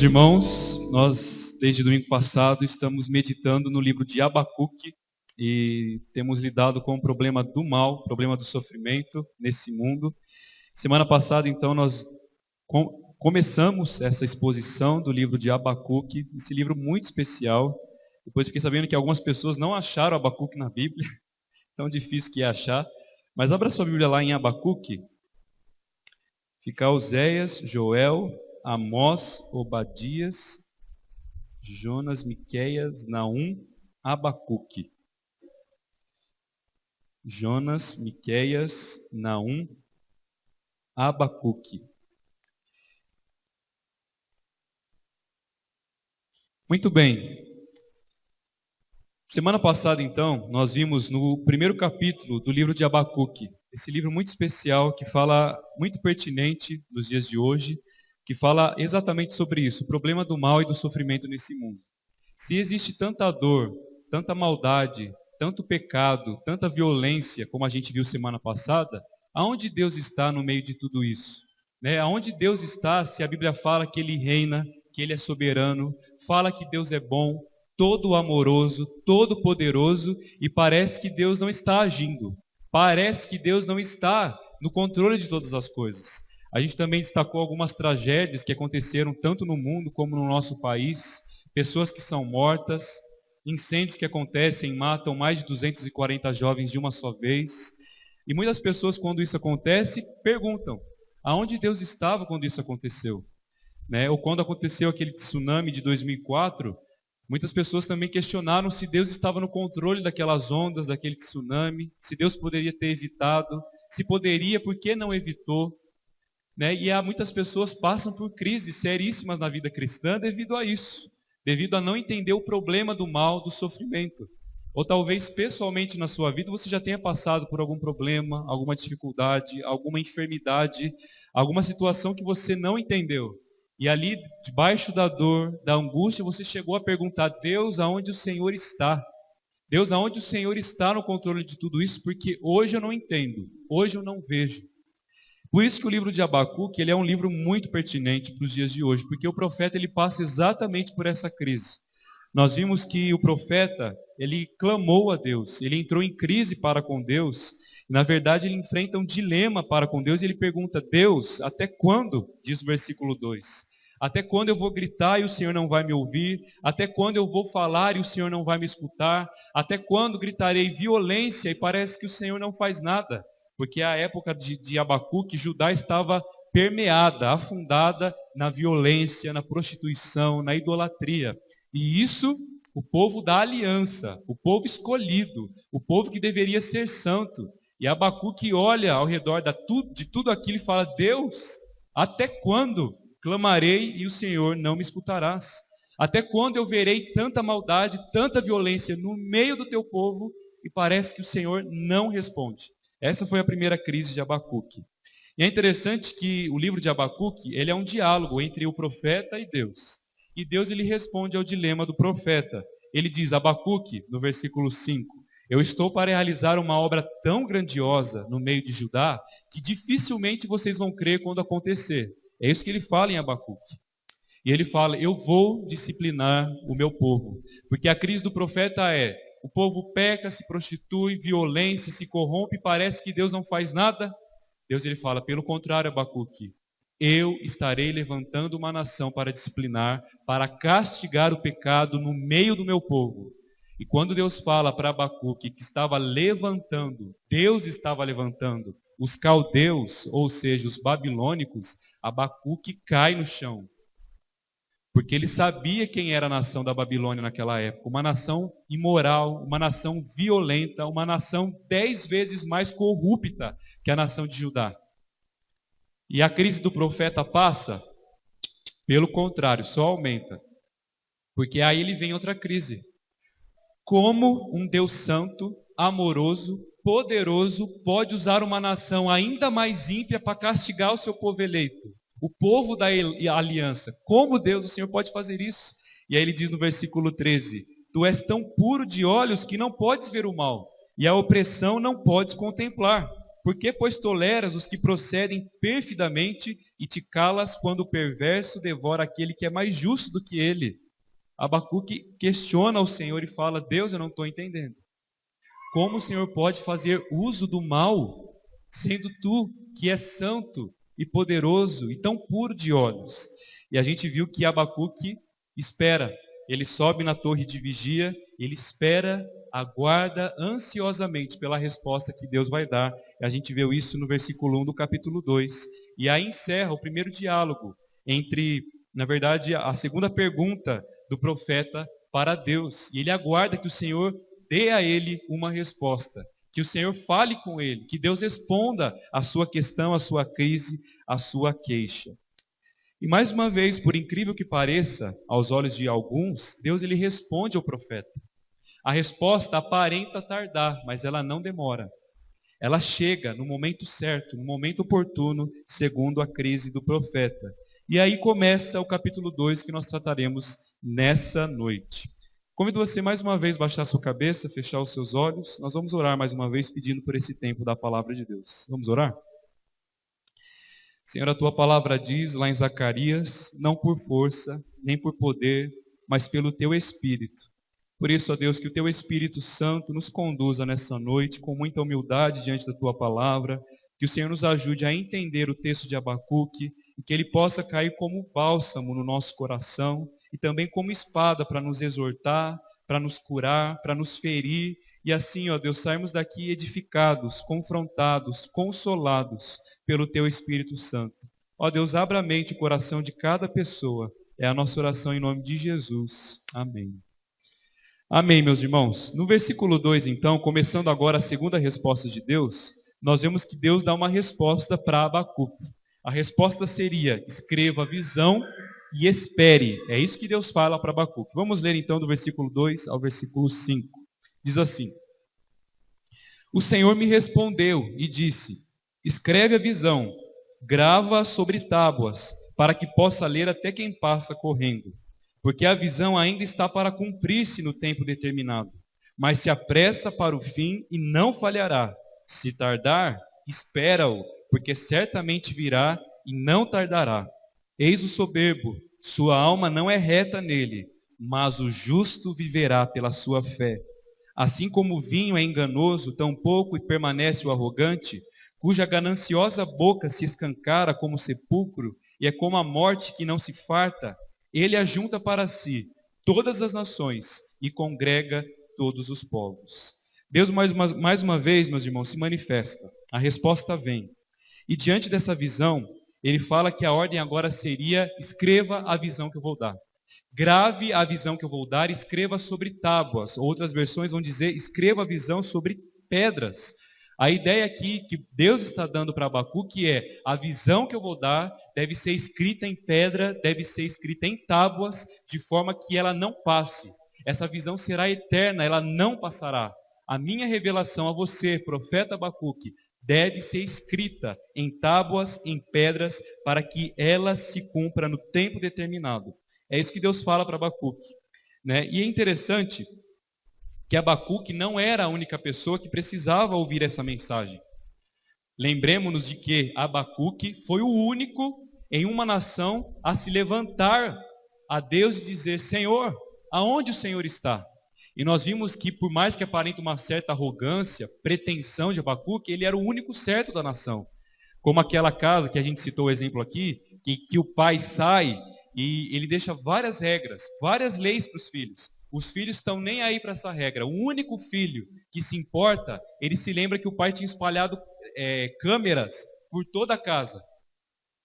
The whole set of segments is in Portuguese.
Irmãos, nós desde domingo passado estamos meditando no livro de Abacuque e temos lidado com o problema do mal, o problema do sofrimento nesse mundo. Semana passada, então, nós começamos essa exposição do livro de Abacuque, esse livro muito especial. Depois fiquei sabendo que algumas pessoas não acharam Abacuque na Bíblia, tão difícil que é achar. Mas abra sua Bíblia lá em Abacuque, fica Oséias, Joel, Amós, Obadias, Jonas, Miqueias, Naum, Abacuque. Jonas, Miqueias, Naum, Abacuque. Muito bem. Semana passada, então, nós vimos no primeiro capítulo do livro de Abacuque, esse livro muito especial que fala, muito pertinente nos dias de hoje, que fala exatamente sobre isso, o problema do mal e do sofrimento nesse mundo. Se existe tanta dor, tanta maldade, tanto pecado, tanta violência, como a gente viu semana passada, aonde Deus está no meio de tudo isso? Aonde Deus está se a Bíblia fala que Ele reina, que Ele é soberano, fala que Deus é bom, todo amoroso, todo poderoso, e parece que Deus não está agindo. Parece que Deus não está no controle de todas as coisas. A gente também destacou algumas tragédias que aconteceram tanto no mundo como no nosso país, pessoas que são mortas, incêndios que acontecem, matam mais de 240 jovens de uma só vez. E muitas pessoas, quando isso acontece, perguntam, aonde Deus estava quando isso aconteceu? Ou quando aconteceu aquele tsunami de 2004, muitas pessoas também questionaram se Deus estava no controle daquelas ondas, daquele tsunami, se Deus poderia ter evitado, se poderia, por que não evitou? E há muitas pessoas que passam por crises seríssimas na vida cristã devido a isso, devido a não entender o problema do mal, do sofrimento. Ou talvez pessoalmente na sua vida você já tenha passado por algum problema, alguma dificuldade, alguma enfermidade, alguma situação que você não entendeu. E ali, debaixo da dor, da angústia, você chegou a perguntar, Deus, aonde o Senhor está? Deus, aonde o Senhor está no controle de tudo isso? Porque hoje eu não entendo, hoje eu não vejo. Por isso que o livro de Abacuque, ele é um livro muito pertinente para os dias de hoje, porque o profeta ele passa exatamente por essa crise. Nós vimos que o profeta, ele clamou a Deus, ele entrou em crise para com Deus, e na verdade ele enfrenta um dilema para com Deus, e ele pergunta, Deus, até quando? Diz o versículo 2. Até quando eu vou gritar e o Senhor não vai me ouvir? Até quando eu vou falar e o Senhor não vai me escutar? Até quando gritarei violência e parece que o Senhor não faz nada? Porque a época de Abacuque, Judá estava permeada, afundada na violência, na prostituição, na idolatria. E isso, o povo da aliança, o povo escolhido, o povo que deveria ser santo. E Abacuque olha ao redor de tudo aquilo e fala, Deus, até quando clamarei e o Senhor não me escutarás? Até quando eu verei tanta maldade, tanta violência no meio do teu povo e parece que o Senhor não responde? Essa foi a primeira crise de Abacuque. E é interessante que o livro de Abacuque, ele é um diálogo entre o profeta e Deus. E Deus ele responde ao dilema do profeta. Ele diz, Abacuque, no versículo 5, eu estou para realizar uma obra tão grandiosa no meio de Judá, que dificilmente vocês vão crer quando acontecer. É isso que ele fala em Abacuque. E ele fala, eu vou disciplinar o meu povo. Porque a crise do profeta é, o povo peca, se prostitui, violência, se corrompe, e parece que Deus não faz nada. Deus ele fala, pelo contrário, Abacuque, eu estarei levantando uma nação para disciplinar, para castigar o pecado no meio do meu povo. E quando Deus fala para Abacuque que estava levantando, Deus estava levantando os caldeus, ou seja, os babilônicos, Abacuque cai no chão. Porque ele sabia quem era a nação da Babilônia naquela época. Uma nação imoral, uma nação violenta, uma nação 10 vezes mais corrupta que a nação de Judá. E a crise do profeta passa? Pelo contrário, só aumenta. Porque aí ele vem outra crise. Como um Deus santo, amoroso, poderoso, pode usar uma nação ainda mais ímpia para castigar o seu povo eleito? O povo da aliança. Como Deus, o Senhor pode fazer isso? E aí ele diz no versículo 13, tu és tão puro de olhos que não podes ver o mal, e a opressão não podes contemplar. Por que, pois, toleras os que procedem perfidamente e te calas quando o perverso devora aquele que é mais justo do que ele? Abacuque questiona o Senhor e fala: Deus, eu não estou entendendo. Como o Senhor pode fazer uso do mal, sendo tu, que é santo e poderoso e tão puro de olhos? E a gente viu que Abacuque espera. Ele sobe na torre de vigia, ele espera, aguarda ansiosamente pela resposta que Deus vai dar. A gente vê isso no versículo 1 do capítulo 2. E aí encerra o primeiro diálogo entre, na verdade, a segunda pergunta do profeta para Deus. E ele aguarda que o Senhor dê a ele uma resposta, que o Senhor fale com ele, que Deus responda a sua questão, a sua crise, a sua queixa. E mais uma vez, por incrível que pareça, aos olhos de alguns, Deus ele responde ao profeta. A resposta aparenta tardar, mas ela não demora. Ela chega no momento certo, no momento oportuno, segundo a crise do profeta. E aí começa o capítulo 2 que nós trataremos nessa noite. Convido você mais uma vez a baixar sua cabeça, fechar os seus olhos. Nós vamos orar mais uma vez pedindo por esse tempo da palavra de Deus. Vamos orar? Senhor, a tua palavra diz lá em Zacarias, não por força, nem por poder, mas pelo teu Espírito. Por isso, ó Deus, que o teu Espírito Santo nos conduza nessa noite com muita humildade diante da tua palavra, que o Senhor nos ajude a entender o texto de Abacuque e que ele possa cair como bálsamo no nosso coração e também como espada para nos exortar, para nos curar, para nos ferir e assim, ó Deus, sairmos daqui edificados, confrontados, consolados pelo teu Espírito Santo. Ó Deus, abra a mente e o coração de cada pessoa. É a nossa oração em nome de Jesus. Amém. Amém, meus irmãos. No versículo 2, então, começando agora a segunda resposta de Deus, nós vemos que Deus dá uma resposta para Abacuque. A resposta seria: escreva a visão e espere. É isso que Deus fala para Abacuque. Vamos ler então do versículo 2 ao versículo 5. Diz assim: O Senhor me respondeu e disse: escreve a visão, grava sobre tábuas, para que possa ler até quem passa correndo. Porque a visão ainda está para cumprir-se no tempo determinado, mas se apressa para o fim e não falhará. Se tardar, espera-o, porque certamente virá e não tardará. Eis o soberbo, sua alma não é reta nele, mas o justo viverá pela sua fé. Assim como o vinho é enganoso, tampouco e permanece o arrogante, cuja gananciosa boca se escancara como sepulcro, e é como a morte que não se farta. Ele ajunta para si todas as nações e congrega todos os povos. Deus mais uma vez, meus irmãos, se manifesta. A resposta vem. E diante dessa visão, ele fala que a ordem agora seria: escreva a visão que eu vou dar. Grave a visão que eu vou dar, escreva sobre tábuas. Outras versões vão dizer: escreva a visão sobre pedras. A ideia aqui que Deus está dando para Abacuque é: a visão que eu vou dar deve ser escrita em pedra, deve ser escrita em tábuas, de forma que ela não passe. Essa visão será eterna, ela não passará. A minha revelação a você, profeta Abacuque, deve ser escrita em tábuas, em pedras, para que ela se cumpra no tempo determinado. É isso que Deus fala para Abacuque, né? E é interessante que Abacuque não era a única pessoa que precisava ouvir essa mensagem. Lembremos-nos de que Abacuque foi o único em uma nação a se levantar a Deus e dizer: Senhor, aonde o Senhor está? E nós vimos que, por mais que aparente uma certa arrogância, pretensão de Abacuque, ele era o único certo da nação. Como aquela casa que a gente citou o exemplo aqui, que o pai sai e ele deixa várias regras, várias leis para os filhos. Os filhos estão nem aí para essa regra. O único filho que se importa, ele se lembra que o pai tinha espalhado câmeras por toda a casa.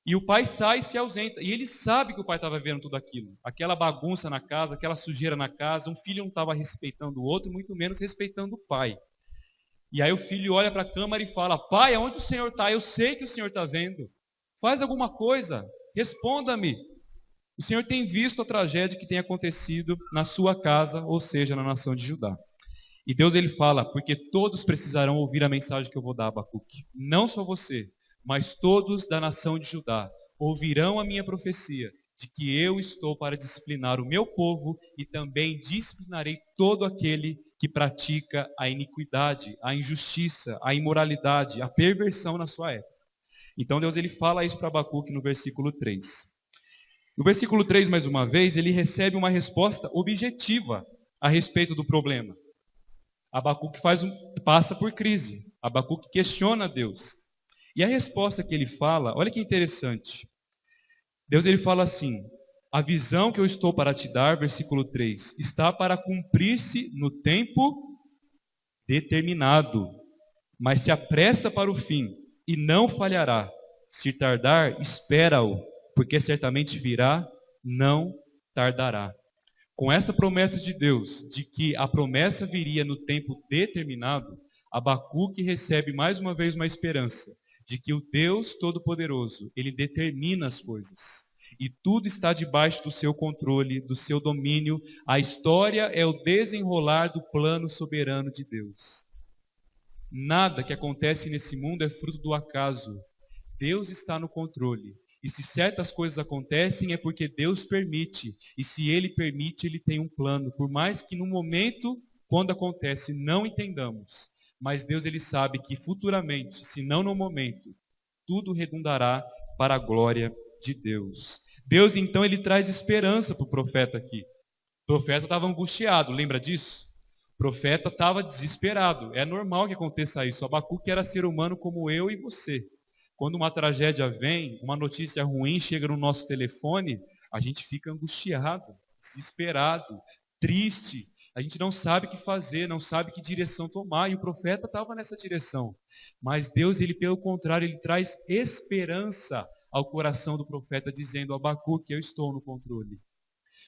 E o pai sai e se ausenta. E ele sabe que o pai estava vendo tudo aquilo. Aquela bagunça na casa, aquela sujeira na casa. Um filho não estava respeitando o outro, muito menos respeitando o pai. E aí o filho olha para a câmera e fala: pai, aonde o Senhor está? Eu sei que o Senhor está vendo. Faz alguma coisa. Responda-me. O Senhor tem visto a tragédia que tem acontecido na sua casa, ou seja, na nação de Judá. E Deus ele fala: porque todos precisarão ouvir a mensagem que eu vou dar a Abacuque. Não só você, mas todos da nação de Judá ouvirão a minha profecia de que eu estou para disciplinar o meu povo e também disciplinarei todo aquele que pratica a iniquidade, a injustiça, a imoralidade, a perversão na sua época. Então Deus ele fala isso para Abacuque no versículo 3. No versículo 3, mais uma vez, ele recebe uma resposta objetiva a respeito do problema. Abacuque passa por crise. Abacuque questiona Deus. E a resposta que ele fala, olha que interessante. Deus ele fala assim: a visão que eu estou para te dar, versículo 3, está para cumprir-se no tempo determinado, mas se apressa para o fim e não falhará. Se tardar, espera-o, porque certamente virá, não tardará. Com essa promessa de Deus, de que a promessa viria no tempo determinado, Abacuque recebe mais uma vez uma esperança de que o Deus Todo-Poderoso, ele determina as coisas. E tudo está debaixo do seu controle, do seu domínio. A história é o desenrolar do plano soberano de Deus. Nada que acontece nesse mundo é fruto do acaso. Deus está no controle. E se certas coisas acontecem é porque Deus permite. E se Ele permite, Ele tem um plano. Por mais que no momento, quando acontece, não entendamos. Mas Deus ele sabe que futuramente, se não no momento, tudo redundará para a glória de Deus. Deus então ele traz esperança para o profeta aqui. O profeta estava angustiado, lembra disso? O profeta estava desesperado. É normal que aconteça isso. Abacuque era ser humano como eu e você. Quando uma tragédia vem, uma notícia ruim chega no nosso telefone, a gente fica angustiado, desesperado, triste. A gente não sabe o que fazer, não sabe que direção tomar. E o profeta estava nessa direção. Mas Deus, ele pelo contrário, ele traz esperança ao coração do profeta, dizendo: Abacuque, eu estou no controle.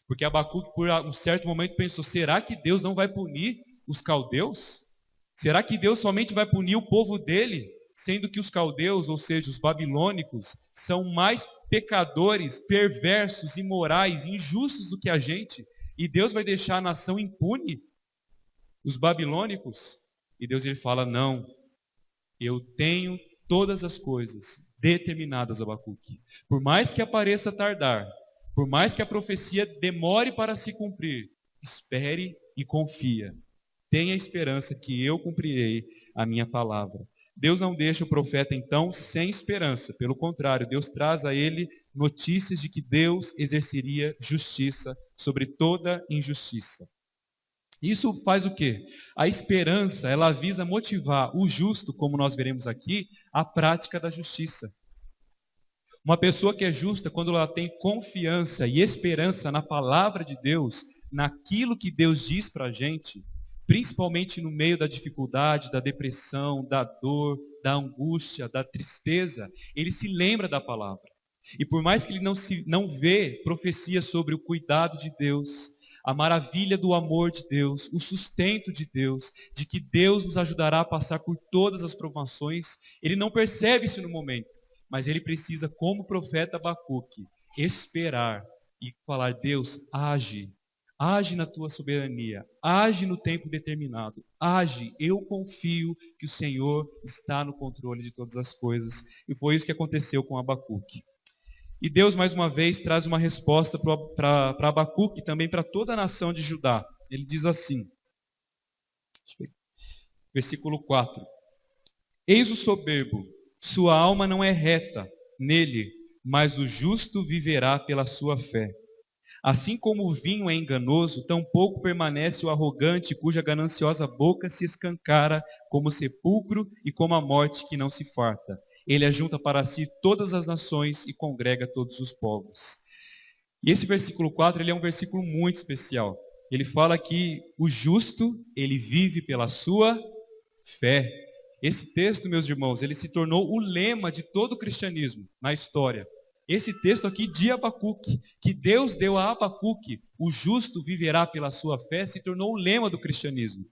Porque Abacuque, por um certo momento, pensou: será que Deus não vai punir os caldeus? Será que Deus somente vai punir o povo dele? Sendo que os caldeus, ou seja, os babilônicos, são mais pecadores, perversos, imorais, injustos do que a gente. E Deus vai deixar a nação impune? Os babilônicos? E Deus ele fala: não, eu tenho todas as coisas determinadas, Abacuque. Por mais que apareça tardar, por mais que a profecia demore para se cumprir, espere e confia. Tenha esperança que eu cumprirei a minha palavra. Deus não deixa o profeta, então, sem esperança. Pelo contrário, Deus traz a ele notícias de que Deus exerceria justiça sobre toda injustiça. Isso faz o quê? A esperança, ela visa motivar o justo, como nós veremos aqui, à prática da justiça. Uma pessoa que é justa, quando ela tem confiança e esperança na palavra de Deus, naquilo que Deus diz para a gente, principalmente no meio da dificuldade, da depressão, da dor, da angústia, da tristeza, ele se lembra da palavra. E por mais que ele não vê profecia sobre o cuidado de Deus, a maravilha do amor de Deus, o sustento de Deus, de que Deus nos ajudará a passar por todas as provações, ele não percebe isso no momento, mas ele precisa, como o profeta Abacuque, esperar e falar: Deus, age na tua soberania, age no tempo determinado, age, eu confio que o Senhor está no controle de todas as coisas. E foi isso que aconteceu com Abacuque. E Deus, mais uma vez, traz uma resposta para Abacuque e também para toda a nação de Judá. Ele diz assim, versículo 4: Eis o soberbo, sua alma não é reta nele, mas o justo viverá pela sua fé. Assim como o vinho é enganoso, tampouco permanece o arrogante, cuja gananciosa boca se escancara como o sepulcro e como a morte que não se farta. Ele ajunta para si todas as nações e congrega todos os povos. E esse versículo 4, ele é um versículo muito especial. Ele fala que o justo, ele vive pela sua fé. Esse texto, meus irmãos, ele se tornou o lema de todo o cristianismo na história. Esse texto aqui de Abacuque, que Deus deu a Abacuque, o justo viverá pela sua fé, se tornou o lema do cristianismo.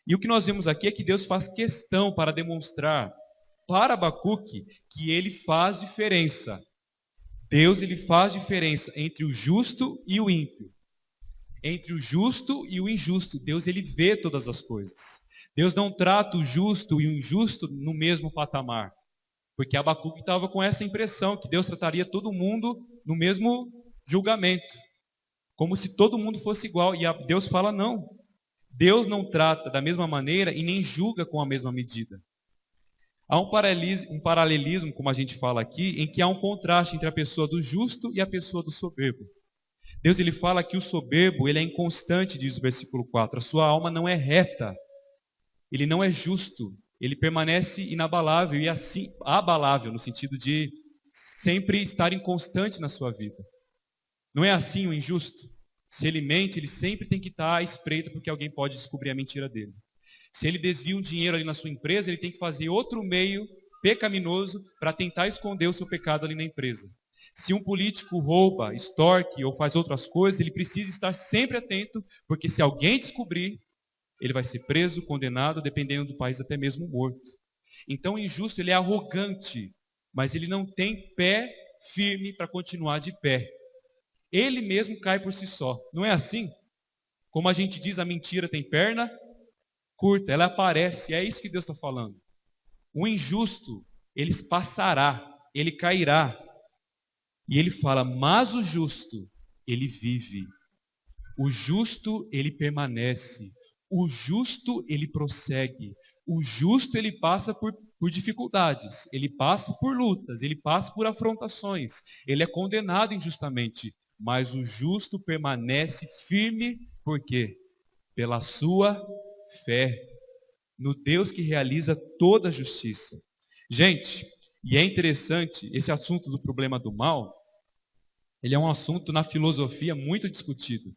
E o que nós vemos aqui é que Deus faz questão para demonstrar para Abacuque que ele faz diferença. Deus ele faz diferença entre o justo e o ímpio. Entre o justo e o injusto. Deus ele vê todas as coisas. Deus não trata o justo e o injusto no mesmo patamar. Porque Abacuque estava com essa impressão que Deus trataria todo mundo no mesmo julgamento, como se todo mundo fosse igual. E Deus fala não. Deus não trata da mesma maneira e nem julga com a mesma medida. Há um paralelismo, como a gente fala aqui, em que há um contraste entre a pessoa do justo e a pessoa do soberbo. Deus ele fala que o soberbo ele é inconstante, diz o versículo 4. A sua alma não é reta. Ele não é justo. Ele permanece inabalável e assim abalável, no sentido de sempre estar inconstante na sua vida. Não é assim o injusto? Se ele mente, ele sempre tem que estar à espreita porque alguém pode descobrir a mentira dele. Se ele desvia um dinheiro ali na sua empresa, ele tem que fazer outro meio pecaminoso para tentar esconder o seu pecado ali na empresa. Se um político rouba, extorque ou faz outras coisas, ele precisa estar sempre atento, porque se alguém descobrir, ele vai ser preso, condenado, dependendo do país, até mesmo morto. Então o injusto ele é arrogante, mas ele não tem pé firme para continuar de pé. Ele mesmo cai por si só. Não é assim? Como a gente diz, a mentira tem perna curta, ela aparece. É isso que Deus está falando. O injusto, ele passará, ele cairá. E ele fala, mas o justo, ele vive. O justo, ele permanece. O justo, ele prossegue. O justo, ele passa por dificuldades. Ele passa por lutas. Ele passa por afrontações. Ele é condenado injustamente. Mas o justo permanece firme, por quê? Pela sua fé. No Deus que realiza toda a justiça. Gente, e é interessante, esse assunto do problema do mal, ele é um assunto na filosofia muito discutido.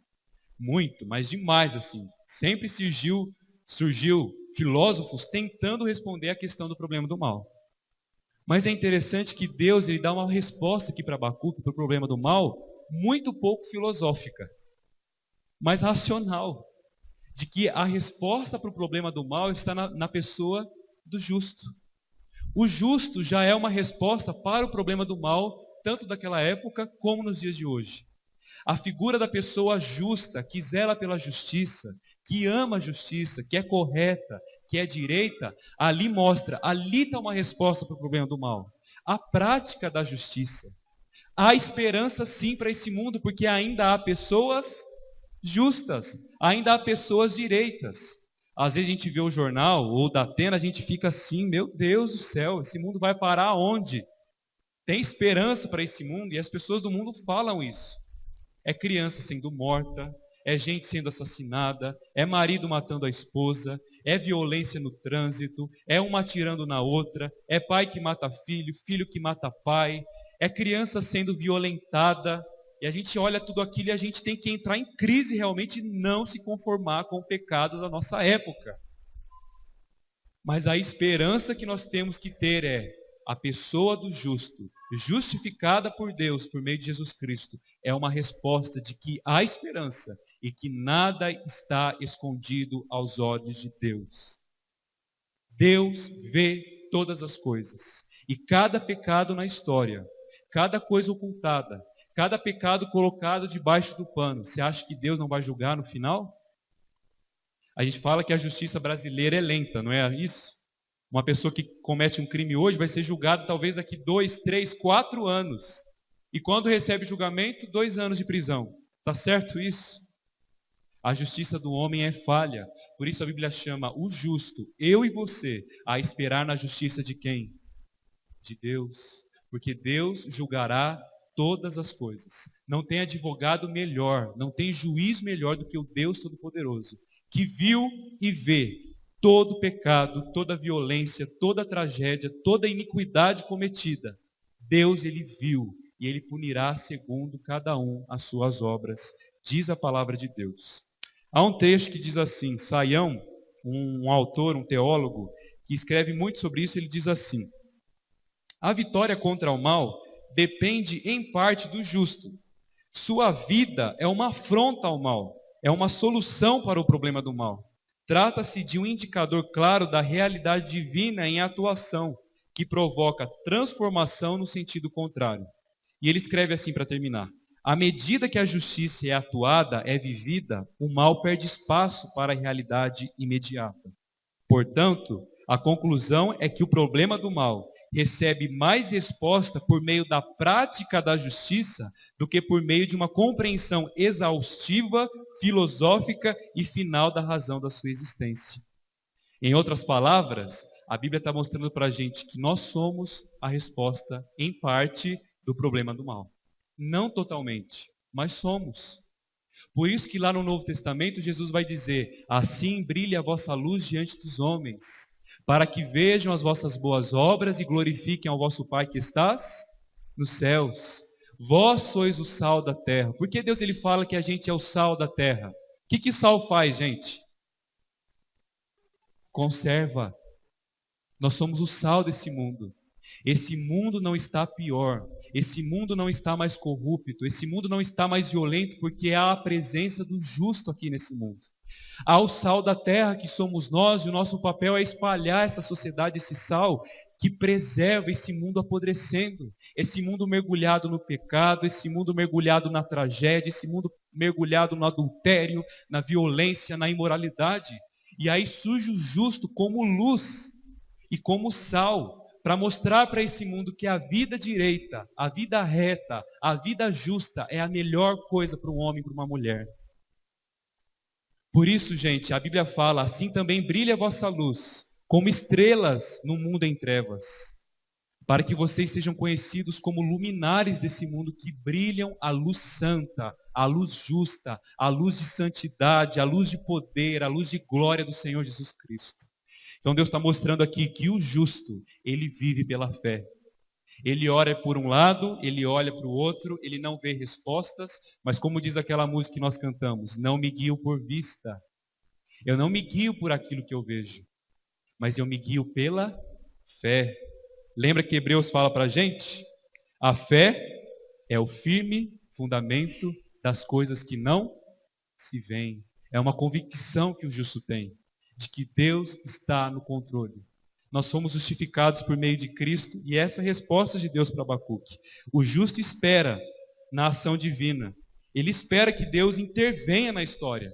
Muito, mas demais assim. Sempre surgiu filósofos tentando responder a questão do problema do mal. Mas é interessante que Deus ele dá uma resposta aqui para Abacuque, para o problema do mal, muito pouco filosófica, mas racional. De que a resposta para o problema do mal está na pessoa do justo. O justo já é uma resposta para o problema do mal, tanto daquela época como nos dias de hoje. A figura da pessoa justa, que zela pela justiça, que ama a justiça, que é correta, que é direita, ali mostra, ali está uma resposta para o problema do mal. A prática da justiça. Há esperança sim para esse mundo, porque ainda há pessoas justas, ainda há pessoas direitas. Às vezes a gente vê o jornal ou da Atena, a gente fica assim, meu Deus do céu, esse mundo vai parar onde? Tem esperança para esse mundo e as pessoas do mundo falam isso. É criança sendo morta, é gente sendo assassinada, é marido matando a esposa, é violência no trânsito, é uma atirando na outra, é pai que mata filho, filho que mata pai, é criança sendo violentada, e a gente olha tudo aquilo e a gente tem que entrar em crise realmente e não se conformar com o pecado da nossa época. Mas a esperança que nós temos que ter é a pessoa do justo, justificada por Deus por meio de Jesus Cristo, é uma resposta de que há esperança e que nada está escondido aos olhos de Deus. Deus vê todas as coisas e cada pecado na história, cada coisa ocultada, cada pecado colocado debaixo do pano. Você acha que Deus não vai julgar no final? A gente fala que a justiça brasileira é lenta, não é isso? Uma pessoa que comete um crime hoje vai ser julgada talvez daqui 2, 3, 4 anos. E quando recebe julgamento, 2 anos de prisão. Está certo isso? A justiça do homem é falha. Por isso a Bíblia chama o justo, eu e você, a esperar na justiça de quem? De Deus. Porque Deus julgará todas as coisas. Não tem advogado melhor, não tem juiz melhor do que o Deus Todo-Poderoso, que viu e vê todo pecado, toda violência, toda tragédia, toda iniquidade cometida. Deus, ele viu e ele punirá segundo cada um as suas obras, diz a palavra de Deus. Há um texto que diz assim, Saião, um autor, um teólogo, que escreve muito sobre isso, ele diz assim: a vitória contra o mal depende em parte do justo. Sua vida é uma afronta ao mal, é uma solução para o problema do mal. Trata-se de um indicador claro da realidade divina em atuação, que provoca transformação no sentido contrário. E ele escreve assim para terminar: à medida que a justiça é atuada, é vivida, o mal perde espaço para a realidade imediata. Portanto, a conclusão é que o problema do mal recebe mais resposta por meio da prática da justiça do que por meio de uma compreensão exaustiva, filosófica e final da razão da sua existência. Em outras palavras, a Bíblia está mostrando para a gente que nós somos a resposta, em parte, do problema do mal. Não totalmente, mas somos. Por isso que lá no Novo Testamento, Jesus vai dizer: assim brilhe a vossa luz diante dos homens, para que vejam as vossas boas obras e glorifiquem ao vosso Pai que estás nos céus. Vós sois o sal da terra. Por que Deus ele fala que a gente é o sal da terra? O que sal faz, gente? Conserva. Nós somos o sal desse mundo. Esse mundo não está pior. Esse mundo não está mais corrupto. Esse mundo não está mais violento porque há a presença do justo aqui nesse mundo. Há o sal da terra que somos nós e o nosso papel é espalhar essa sociedade, esse sal que preserva esse mundo apodrecendo. Esse mundo mergulhado no pecado, esse mundo mergulhado na tragédia, esse mundo mergulhado no adultério, na violência, na imoralidade. E aí surge o justo como luz e como sal, para mostrar para esse mundo que a vida direita, a vida reta, a vida justa é a melhor coisa para um homem e para uma mulher. Por isso, gente, a Bíblia fala: assim também brilha a vossa luz, como estrelas no mundo em trevas, para que vocês sejam conhecidos como luminares desse mundo que brilham a luz santa, a luz justa, a luz de santidade, a luz de poder, a luz de glória do Senhor Jesus Cristo. Então Deus está mostrando aqui que o justo, ele vive pela fé. Ele ora por um lado, ele olha para o outro, ele não vê respostas, mas como diz aquela música que nós cantamos: não me guio por vista. Eu não me guio por aquilo que eu vejo, mas eu me guio pela fé. Lembra que Hebreus fala para a gente? A fé é o firme fundamento das coisas que não se veem. É uma convicção que o justo tem, de que Deus está no controle. Nós somos justificados por meio de Cristo e essa é a resposta de Deus para Abacuque. O justo espera na ação divina. Ele espera que Deus intervenha na história.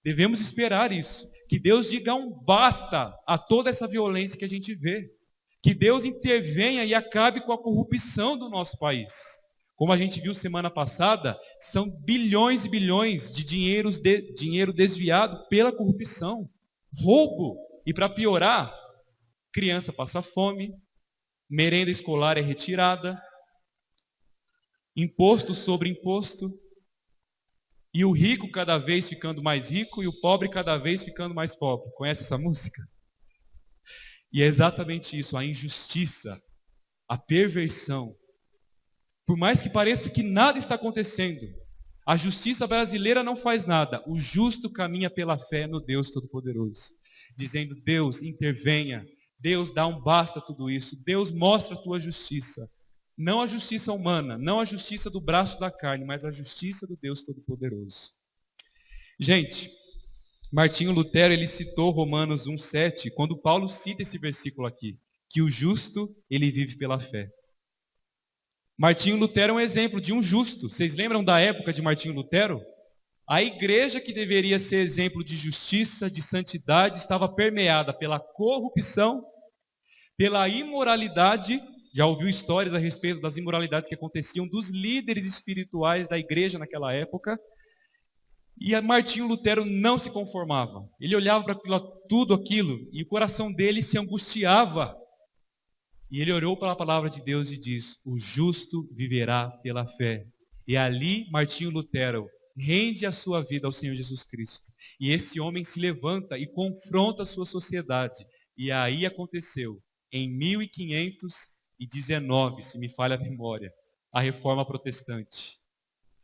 Devemos esperar isso. Que Deus diga um basta a toda essa violência que a gente vê. Que Deus intervenha e acabe com a corrupção do nosso país. Como a gente viu semana passada, são bilhões e bilhões de dinheiro desviado pela corrupção. Roubo. E para piorar, criança passa fome, merenda escolar é retirada, imposto sobre imposto, e o rico cada vez ficando mais rico e o pobre cada vez ficando mais pobre. Conhece essa música? E é exatamente isso, a injustiça, a perversão. Por mais que pareça que nada está acontecendo, a justiça brasileira não faz nada. O justo caminha pela fé no Deus Todo-Poderoso, dizendo: Deus, intervenha. Deus, dá um basta a tudo isso. Deus, mostra a tua justiça. Não a justiça humana, não a justiça do braço da carne, mas a justiça do Deus Todo-Poderoso. Gente, Martinho Lutero, ele citou Romanos 1,7, quando Paulo cita esse versículo aqui, que o justo, ele vive pela fé. Martinho Lutero é um exemplo de um justo. Vocês lembram da época de Martinho Lutero? A igreja que deveria ser exemplo de justiça, de santidade, estava permeada pela corrupção, pela imoralidade. Já ouviu histórias a respeito das imoralidades que aconteciam dos líderes espirituais da igreja naquela época. E Martinho Lutero não se conformava. Ele olhava para tudo aquilo e o coração dele se angustiava. E ele orou pela palavra de Deus e diz: o justo viverá pela fé. E ali Martinho Lutero rende a sua vida ao Senhor Jesus Cristo. E esse homem se levanta e confronta a sua sociedade. E aí aconteceu, em 1519, se me falha a memória, a Reforma Protestante,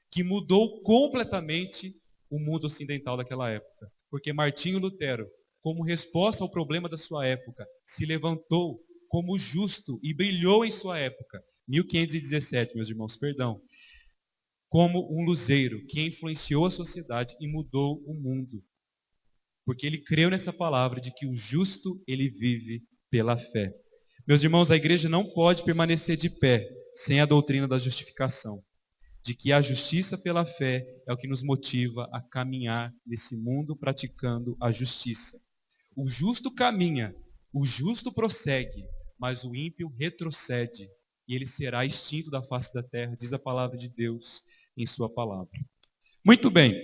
que mudou completamente o mundo ocidental daquela época. Porque Martinho Lutero, como resposta ao problema da sua época, se levantou como justo e brilhou em sua época, 1517, meus irmãos, perdão, como um luzeiro que influenciou a sociedade e mudou o mundo. Porque ele creu nessa palavra de que o justo, ele vive pela fé. Meus irmãos, a igreja não pode permanecer de pé sem a doutrina da justificação. De que a justiça pela fé é o que nos motiva a caminhar nesse mundo praticando a justiça. O justo caminha, o justo prossegue, mas o ímpio retrocede, e ele será extinto da face da terra, diz a palavra de Deus em sua palavra. Muito bem,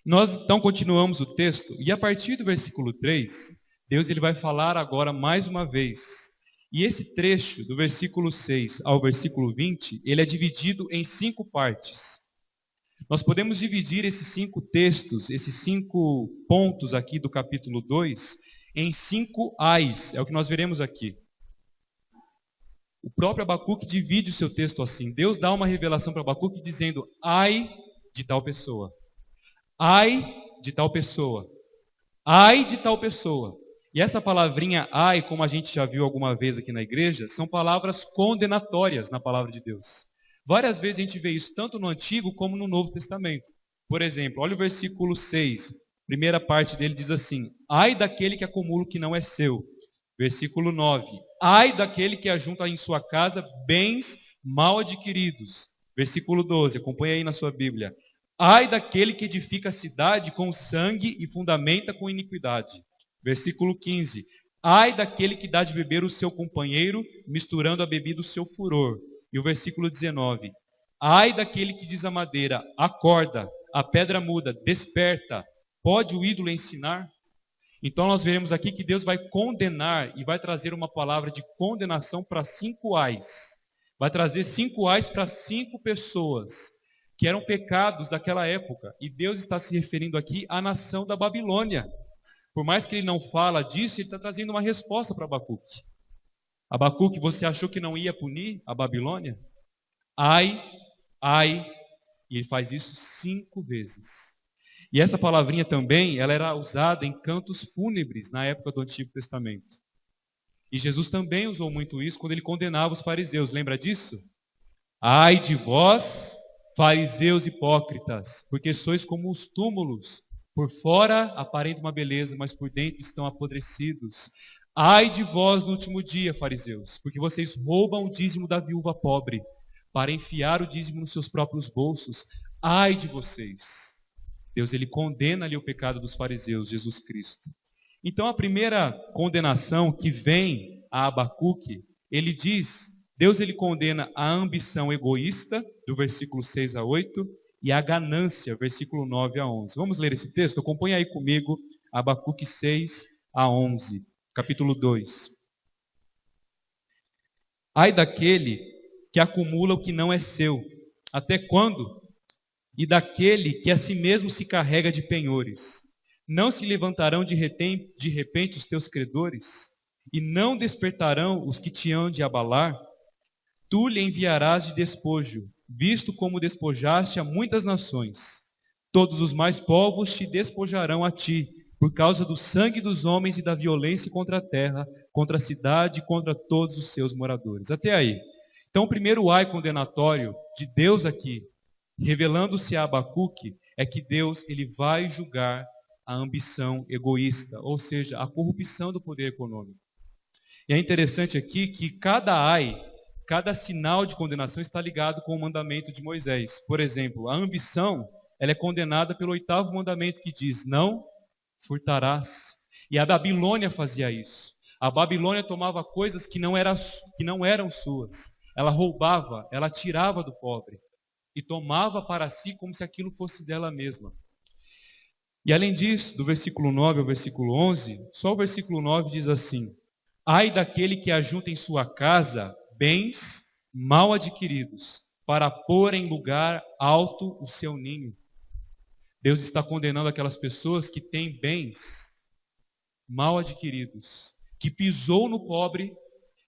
nós então continuamos o texto, e a partir do versículo 3, Deus ele vai falar agora mais uma vez. E esse trecho, do versículo 6 ao versículo 20, ele é dividido em 5 partes. Nós podemos dividir esses 5 textos, esses 5 pontos aqui do capítulo 2, em 5 ais, é o que nós veremos aqui. O próprio Abacuque divide o seu texto assim. Deus dá uma revelação para Abacuque dizendo: ai de tal pessoa, ai de tal pessoa, ai de tal pessoa. E essa palavrinha ai, como a gente já viu alguma vez aqui na igreja, são palavras condenatórias na palavra de Deus. Várias vezes a gente vê isso tanto no Antigo como no Novo Testamento. Por exemplo, olha o versículo 6, primeira parte dele diz assim: ai daquele que acumula o que não é seu. Versículo 9, ai daquele que ajunta em sua casa bens mal adquiridos. Versículo 12, acompanha aí na sua Bíblia. Ai daquele que edifica a cidade com sangue e fundamenta com iniquidade. Versículo 15, ai daquele que dá de beber o seu companheiro, misturando a bebida o seu furor. E o versículo 19, ai daquele que diz à madeira, acorda, a pedra muda, desperta, pode o ídolo ensinar? Então nós veremos aqui que Deus vai condenar e vai trazer uma palavra de condenação para 5 ais. Vai trazer 5 ais para 5 pessoas, que eram pecados daquela época. E Deus está se referindo aqui à nação da Babilônia. Por mais que ele não fala disso, ele está trazendo uma resposta para Abacuque. Abacuque, você achou que não ia punir a Babilônia? Ai, ai, e ele faz isso 5 vezes. E essa palavrinha também, ela era usada em cantos fúnebres na época do Antigo Testamento. E Jesus também usou muito isso quando ele condenava os fariseus. Lembra disso? Ai de vós, fariseus hipócritas, porque sois como os túmulos. Por fora aparenta uma beleza, mas por dentro estão apodrecidos. Ai de vós no último dia, fariseus, porque vocês roubam o dízimo da viúva pobre, para enfiar o dízimo nos seus próprios bolsos. Ai de vocês. Deus ele condena ali o pecado dos fariseus, Jesus Cristo. Então a primeira condenação que vem a Abacuque, ele diz, Deus ele condena a ambição egoísta, do versículo 6 a 8, e a ganância, versículo 9 a 11. Vamos ler esse texto? Acompanha aí comigo, Abacuque 6 a 11, capítulo 2. Ai daquele que acumula o que não é seu, até quando? E daquele que a si mesmo se carrega de penhores. Não se levantarão de repente os teus credores? E não despertarão os que te hão de abalar? Tu lhe enviarás de despojo, visto como despojaste a muitas nações. Todos os mais povos te despojarão a ti, por causa do sangue dos homens e da violência contra a terra, contra a cidade e contra todos os seus moradores. Até aí. Então o primeiro ai condenatório de Deus aqui, revelando-se a Abacuque, é que Deus ele vai julgar a ambição egoísta, ou seja, a corrupção do poder econômico. E é interessante aqui que cada ai, cada sinal de condenação está ligado com o mandamento de Moisés. Por exemplo, a ambição, ela é condenada pelo 8º mandamento que diz, não furtarás. E a Babilônia fazia isso. A Babilônia tomava coisas que não eram suas. Ela roubava, ela tirava do pobre. E tomava para si como se aquilo fosse dela mesma. E além disso, do versículo 9 ao versículo 11, só o versículo 9 diz assim, ai daquele que ajunta em sua casa bens mal adquiridos, para pôr em lugar alto o seu ninho. Deus está condenando aquelas pessoas que têm bens mal adquiridos, que pisou no pobre,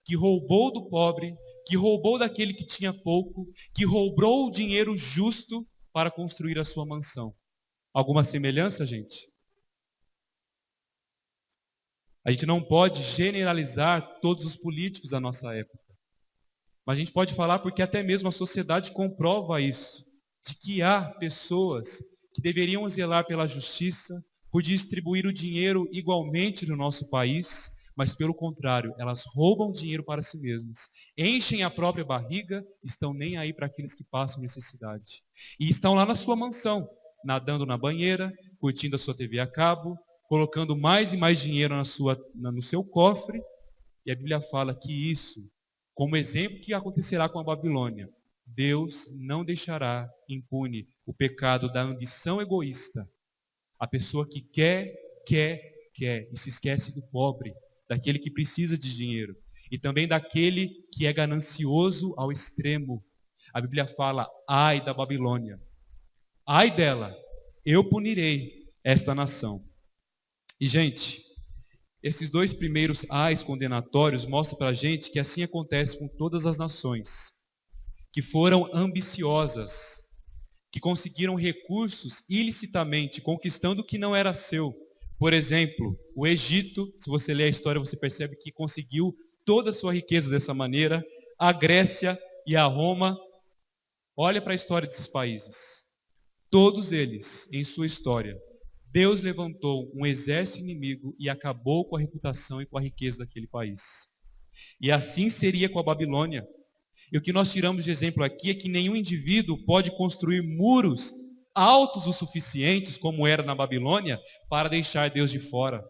que roubou do pobre, que roubou daquele que tinha pouco, que roubou o dinheiro justo para construir a sua mansão. Alguma semelhança, gente? A gente não pode generalizar todos os políticos da nossa época. Mas a gente pode falar porque até mesmo a sociedade comprova isso, de que há pessoas que deveriam zelar pela justiça, por distribuir o dinheiro igualmente no nosso país, mas pelo contrário, elas roubam dinheiro para si mesmas, enchem a própria barriga, estão nem aí para aqueles que passam necessidade. E estão lá na sua mansão, nadando na banheira, curtindo a sua TV a cabo, colocando mais e mais dinheiro no seu cofre, E a Bíblia fala que isso, como exemplo que acontecerá com a Babilônia, Deus não deixará impune o pecado da ambição egoísta. A pessoa que quer e se esquece do pobre, daquele que precisa de dinheiro e também daquele que é ganancioso ao extremo. A Bíblia fala: ai da Babilônia, ai dela, eu punirei esta nação. E gente, esses dois primeiros ais condenatórios mostram para a gente que assim acontece com todas as nações, que foram ambiciosas, que conseguiram recursos ilicitamente, conquistando o que não era seu. Por exemplo, o Egito, se você ler a história, você percebe que conseguiu toda a sua riqueza dessa maneira. A Grécia e a Roma, olha para a história desses países. Todos eles, em sua história, Deus levantou um exército inimigo e acabou com a reputação e com a riqueza daquele país. E assim seria com a Babilônia. E o que nós tiramos de exemplo aqui é que nenhum indivíduo pode construir muros altos o suficientes, como era na Babilônia, para deixar Deus de fora.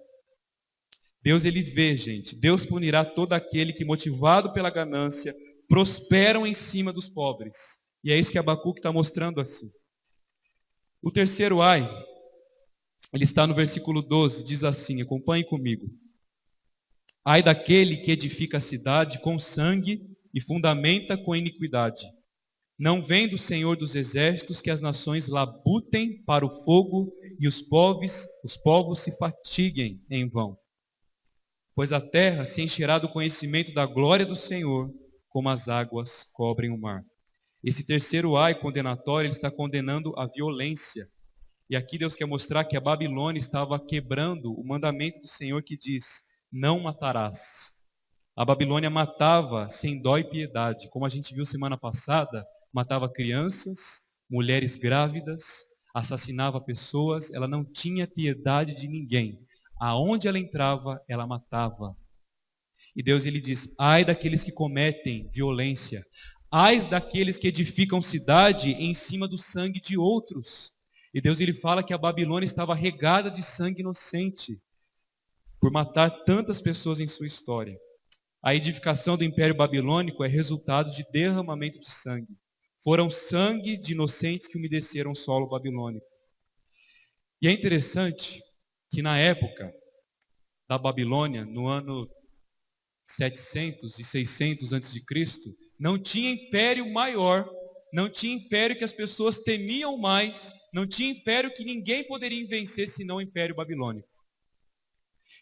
Deus, ele vê, gente. Deus punirá todo aquele que, motivado pela ganância, prosperam em cima dos pobres. E é isso que Abacuque está mostrando assim. O terceiro ai, ele está no versículo 12, diz assim, acompanhe comigo. Ai daquele que edifica a cidade com sangue e fundamenta com iniquidade. Não vem do Senhor dos exércitos que as nações labutem para o fogo e os povos se fatiguem em vão. Pois a terra se encherá do conhecimento da glória do Senhor, como as águas cobrem o mar. Esse terceiro ai condenatório, ele está condenando a violência. E aqui Deus quer mostrar que a Babilônia estava quebrando o mandamento do Senhor que diz: não matarás. A Babilônia matava sem dó e piedade, como a gente viu semana passada, matava crianças, mulheres grávidas, assassinava pessoas, ela não tinha piedade de ninguém. Aonde ela entrava, ela matava. E Deus, ele diz: ai daqueles que cometem violência, ai daqueles que edificam cidade em cima do sangue de outros. E Deus, ele fala que a Babilônia estava regada de sangue inocente, por matar tantas pessoas em sua história. A edificação do Império Babilônico é resultado de derramamento de sangue. Foram sangue de inocentes que umedeceram o solo babilônico. E é interessante que na época da Babilônia, no ano 700 e 600 a.C., não tinha império maior, não tinha império que as pessoas temiam mais, não tinha império que ninguém poderia vencer senão o Império Babilônico.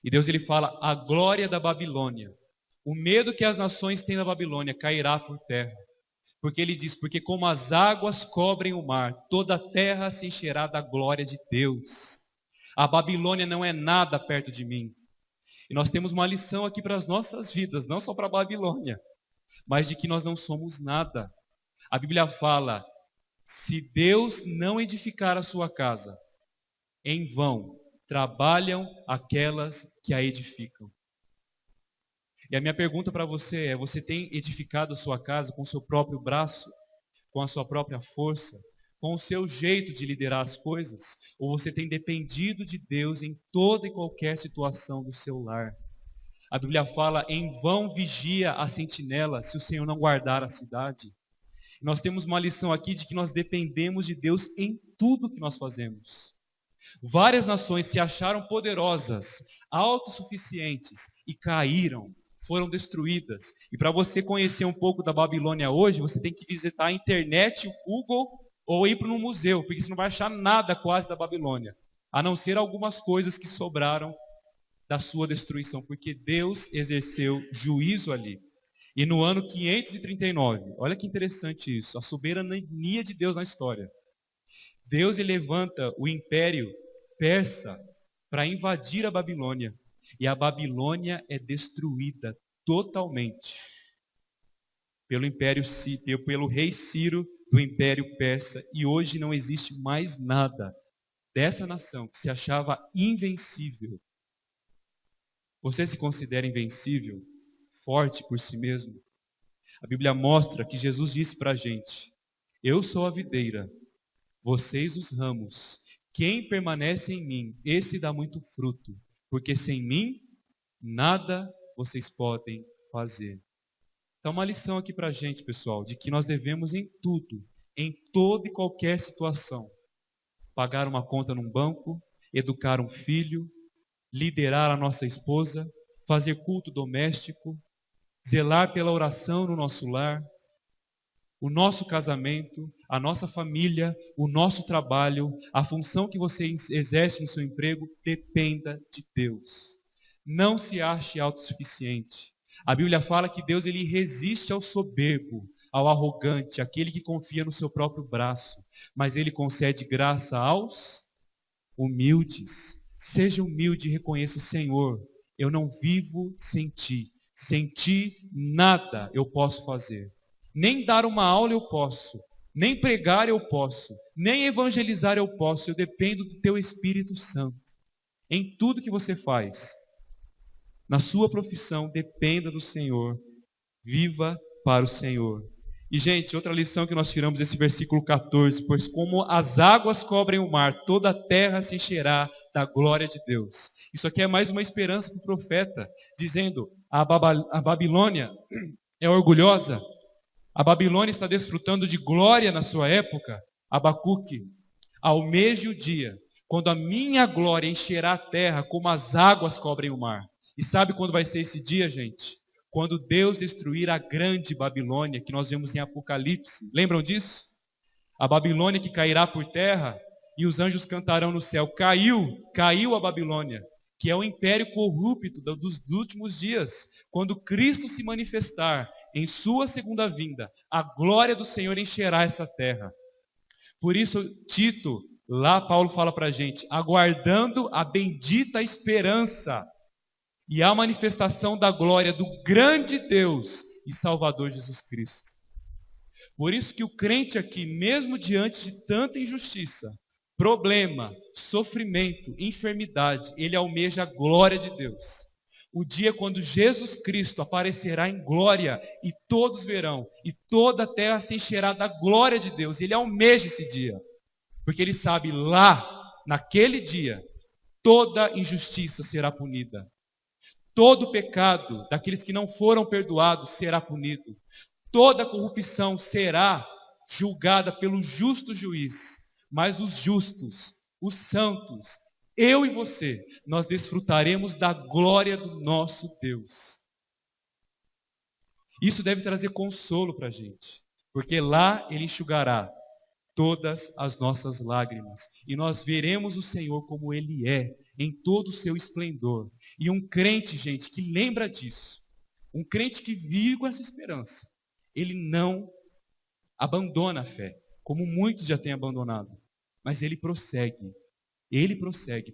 E Deus, ele fala: a glória da Babilônia, o medo que as nações têm da Babilônia cairá por terra. Porque ele diz: porque como as águas cobrem o mar, toda a terra se encherá da glória de Deus. A Babilônia não é nada perto de mim. E nós temos uma lição aqui para as nossas vidas, não só para a Babilônia, mas de que nós não somos nada. A Bíblia fala: se Deus não edificar a sua casa, em vão trabalham aquelas que a edificam. E a minha pergunta para você é: você tem edificado a sua casa com o seu próprio braço, com a sua própria força, com o seu jeito de liderar as coisas? Ou você tem dependido de Deus em toda e qualquer situação do seu lar? A Bíblia fala: em vão vigia a sentinela, se o Senhor não guardar a cidade. Nós temos uma lição aqui de que nós dependemos de Deus em tudo que nós fazemos. Várias nações se acharam poderosas, autossuficientes e caíram, foram destruídas. E para você conhecer um pouco da Babilônia hoje, você tem que visitar a internet, o Google, ou ir para um museu, porque você não vai achar nada quase da Babilônia, a não ser algumas coisas que sobraram da sua destruição, porque Deus exerceu juízo ali. E no ano 539, olha que interessante isso, a soberania de Deus na história. Deus, ele levanta o império persa para invadir a Babilônia. E a Babilônia é destruída totalmente pelo rei Ciro do Império Persa. E hoje não existe mais nada dessa nação que se achava invencível. Você se considera invencível? Forte por si mesmo? A Bíblia mostra que Jesus disse para a gente: eu sou a videira, vocês os ramos. Quem permanece em mim, esse dá muito fruto, porque sem mim, nada vocês podem fazer. Então, uma lição aqui para a gente, pessoal, de que nós devemos em tudo, em toda e qualquer situação, pagar uma conta num banco, educar um filho, liderar a nossa esposa, fazer culto doméstico, zelar pela oração no nosso lar, o nosso casamento, a nossa família, o nosso trabalho, a função que você exerce no seu emprego, dependa de Deus. Não se ache autossuficiente. A Bíblia fala que Deus ele resiste ao soberbo, ao arrogante, aquele que confia no seu próprio braço, mas ele concede graça aos humildes. Seja humilde e reconheça, Senhor, eu não vivo sem ti. Sem ti, nada eu posso fazer. Nem dar uma aula eu posso, nem pregar eu posso, nem evangelizar eu posso. Eu dependo do teu Espírito Santo. Em tudo que você faz, na sua profissão, dependa do Senhor. Viva para o Senhor. E, gente, outra lição que nós tiramos desse versículo 14, pois como as águas cobrem o mar, toda a terra se encherá da glória de Deus. Isso aqui é mais uma esperança para o profeta, dizendo, a Babilônia é orgulhosa, a Babilônia está desfrutando de glória na sua época. Abacuque, almeje o dia, quando a minha glória encherá a terra como as águas cobrem o mar. E sabe quando vai ser esse dia, gente? Quando Deus destruir a grande Babilônia, que nós vemos em Apocalipse. Lembram disso? A Babilônia que cairá por terra e os anjos cantarão no céu. Caiu a Babilônia, que é o império corrupto dos últimos dias. Quando Cristo se manifestar em sua segunda vinda, a glória do Senhor encherá essa terra. Por isso, Tito, lá Paulo fala para a gente, aguardando a bendita esperança e a manifestação da glória do grande Deus e Salvador Jesus Cristo. Por isso que o crente aqui, mesmo diante de tanta injustiça, problema, sofrimento, enfermidade, ele almeja a glória de Deus. O dia quando Jesus Cristo aparecerá em glória e todos verão, e toda a terra se encherá da glória de Deus. Ele almeja esse dia, porque ele sabe lá, naquele dia, toda injustiça será punida. Todo pecado daqueles que não foram perdoados será punido. Toda corrupção será julgada pelo justo juiz. Mas os justos, os santos, eu e você, nós desfrutaremos da glória do nosso Deus. Isso deve trazer consolo para a gente, porque lá Ele enxugará todas as nossas lágrimas. E nós veremos o Senhor como Ele é, em todo o seu esplendor. E um crente, gente, que lembra disso, um crente que vive com essa esperança, ele não abandona a fé, como muitos já têm abandonado, mas ele prossegue,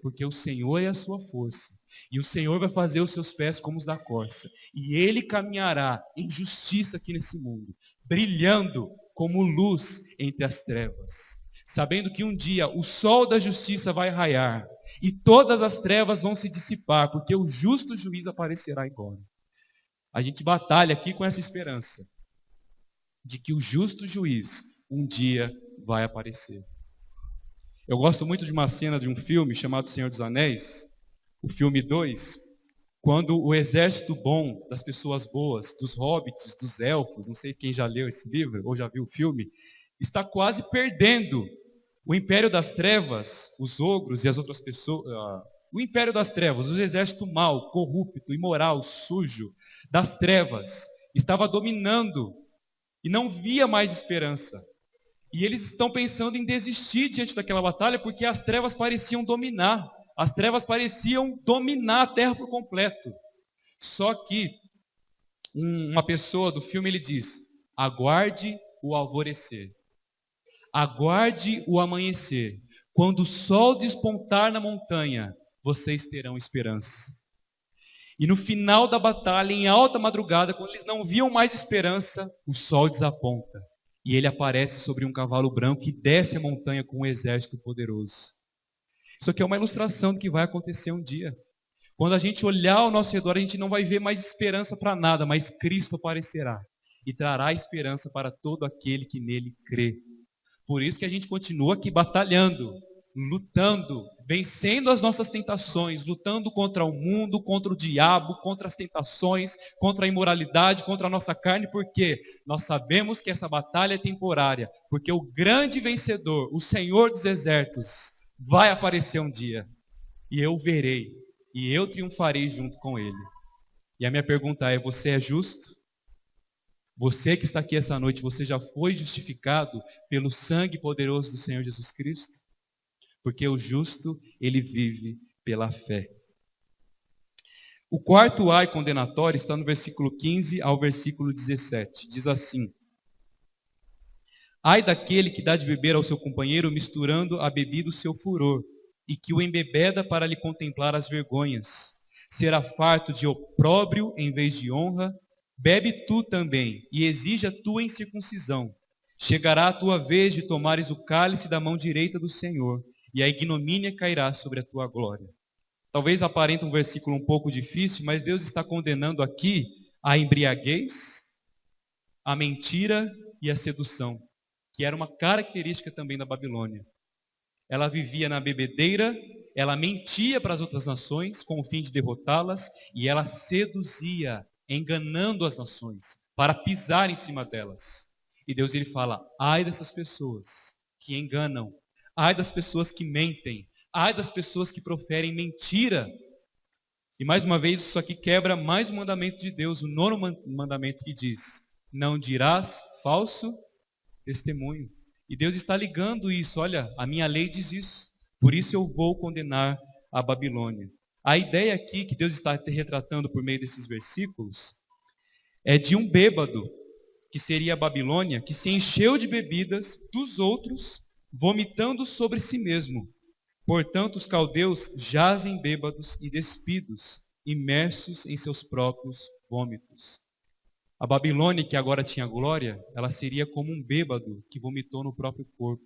porque o Senhor é a sua força, e o Senhor vai fazer os seus pés como os da corça, e ele caminhará em justiça aqui nesse mundo, brilhando como luz entre as trevas, sabendo que um dia o sol da justiça vai raiar, e todas as trevas vão se dissipar, porque o justo juiz aparecerá em glória. A gente batalha aqui com essa esperança, de que o justo juiz um dia vai aparecer. Eu gosto muito de uma cena de um filme chamado Senhor dos Anéis, o filme 2, quando o exército bom, das pessoas boas, dos hobbits, dos elfos, não sei quem já leu esse livro ou já viu o filme, está quase perdendo o império das trevas, os ogros e as outras pessoas, o império das trevas, o exército mau, corrupto, imoral, sujo, das trevas, estava dominando e não via mais esperança. E eles estão pensando em desistir diante daquela batalha porque as trevas pareciam dominar. As trevas pareciam dominar a terra por completo. Só que uma pessoa do filme ele diz, aguarde o alvorecer. Aguarde o amanhecer. Quando o sol despontar na montanha, vocês terão esperança. E no final da batalha, em alta madrugada, quando eles não viam mais esperança, o sol desaponta. E ele aparece sobre um cavalo branco e desce a montanha com um exército poderoso. Isso aqui é uma ilustração do que vai acontecer um dia. Quando a gente olhar ao nosso redor, a gente não vai ver mais esperança para nada, mas Cristo aparecerá e trará esperança para todo aquele que nele crê. Por isso que a gente continua aqui batalhando, lutando, vencendo as nossas tentações, lutando contra o mundo, contra o diabo, contra as tentações, contra a imoralidade, contra a nossa carne, porque nós sabemos que essa batalha é temporária, porque o grande vencedor, o Senhor dos exércitos, vai aparecer um dia, e eu o verei, e eu triunfarei junto com ele. E a minha pergunta é: você é justo? Você que está aqui essa noite, você já foi justificado pelo sangue poderoso do Senhor Jesus Cristo? Porque o justo, ele vive pela fé. O quarto ai condenatório está no versículo 15 ao versículo 17. Diz assim: ai daquele que dá de beber ao seu companheiro, misturando a bebida o seu furor, e que o embebeda para lhe contemplar as vergonhas. Será farto de opróbrio em vez de honra. Bebe tu também, e exija tua incircuncisão. Chegará a tua vez de tomares o cálice da mão direita do Senhor, e a ignomínia cairá sobre a tua glória. Talvez aparente um versículo um pouco difícil, mas Deus está condenando aqui a embriaguez, a mentira e a sedução, que era uma característica também da Babilônia. Ela vivia na bebedeira, ela mentia para as outras nações com o fim de derrotá-las, e ela seduzia, enganando as nações, para pisar em cima delas. E Deus ele fala: ai dessas pessoas que enganam, ai das pessoas que mentem, ai das pessoas que proferem mentira. E mais uma vez, isso aqui quebra mais um mandamento de Deus, o 9º mandamento, que diz: não dirás falso testemunho. E Deus está ligando isso: olha, a minha lei diz isso, por isso eu vou condenar a Babilônia. A ideia aqui que Deus está retratando por meio desses versículos é de um bêbado, que seria a Babilônia, que se encheu de bebidas dos outros, vomitando sobre si mesmo. Portanto, os caldeus jazem bêbados e despidos, imersos em seus próprios vômitos. A Babilônia, que agora tinha glória, ela seria como um bêbado que vomitou no próprio corpo.